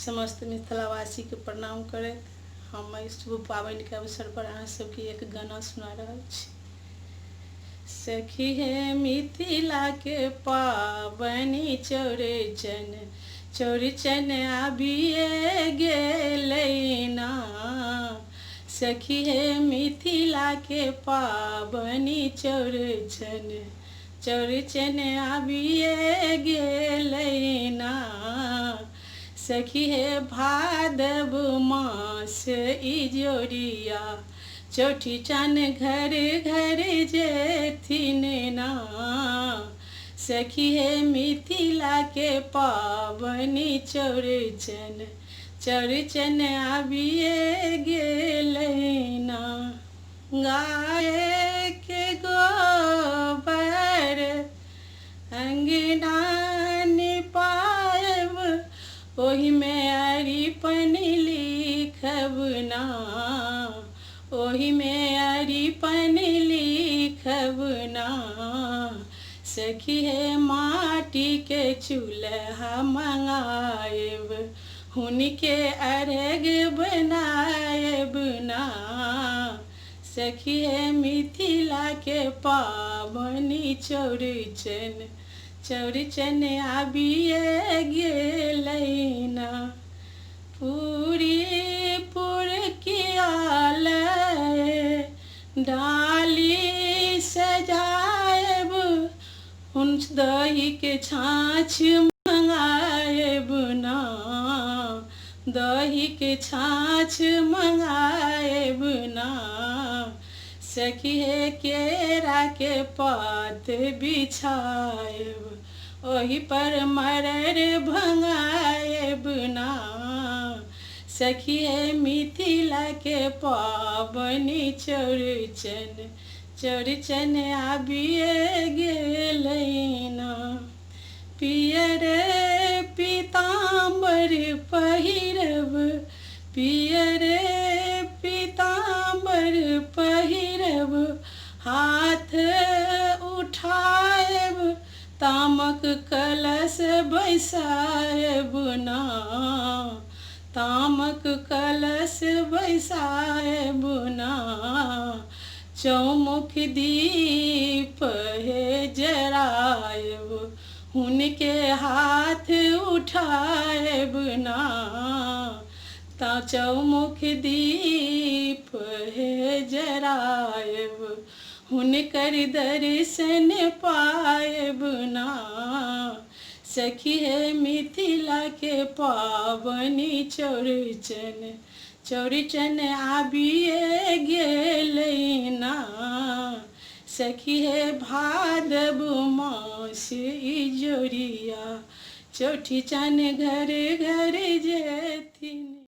समस्त मिथिलावासी के प्रणाम करैत हम शुभ पाबनि के अवसर पर अहाँ सबके एक गाना सुना रहल छी। सखी हे मिथिला के पाबनि चौड़चन आबिए गेलै ना। सखी हे मिथिला के पाबनि चौड़चन आबिए गेलै ना। सखी हे भादव मास इजोरिया चौठीचन घर घर जेथिन ना। सखी हे मिथिला के पाबनि चौड़चन आबिए गेलै ना। गाय के गोबर अंगना निपायब ओहि में अरिपन लिखब ना। ओहि में अरिपन लिखब ना। सखी हे माटी के चूल्हा मंगाएब हुनके अर्घ बनाएब ना। सखी हे मिथिला के पाबनि चौड़चन आबिए गेलै ना। पूरी पुरकियाल डाली सजाएब हुन दही के छाछ मंगाएब ना। दही के छाछ मंगाएब ना। सखी हे केरा के पात बिछाएब ओहि पर मरर भंगाएब ना। सखी हे मिथिला के पाबनि चौड़चन आबिए गेलै ना। पियर पीताम्बर पहिरब पियर पीताम्बर पहिरब हाथ उठाएब तामक कलश बैसाएब ना। तामक कलश बैसाएब ना। चौमुख दीप हे जराएब हुनके हाथ उठाएब ना। ता चौमुख दीप हे जराएब हुनकर दर्शन पाएब ना। सखी हे मिथिला के पाबनि चौड़चन आबिए गेलै ना। सखी हे भादव मास इजोरिया चौठीचन घर घर जेथिन।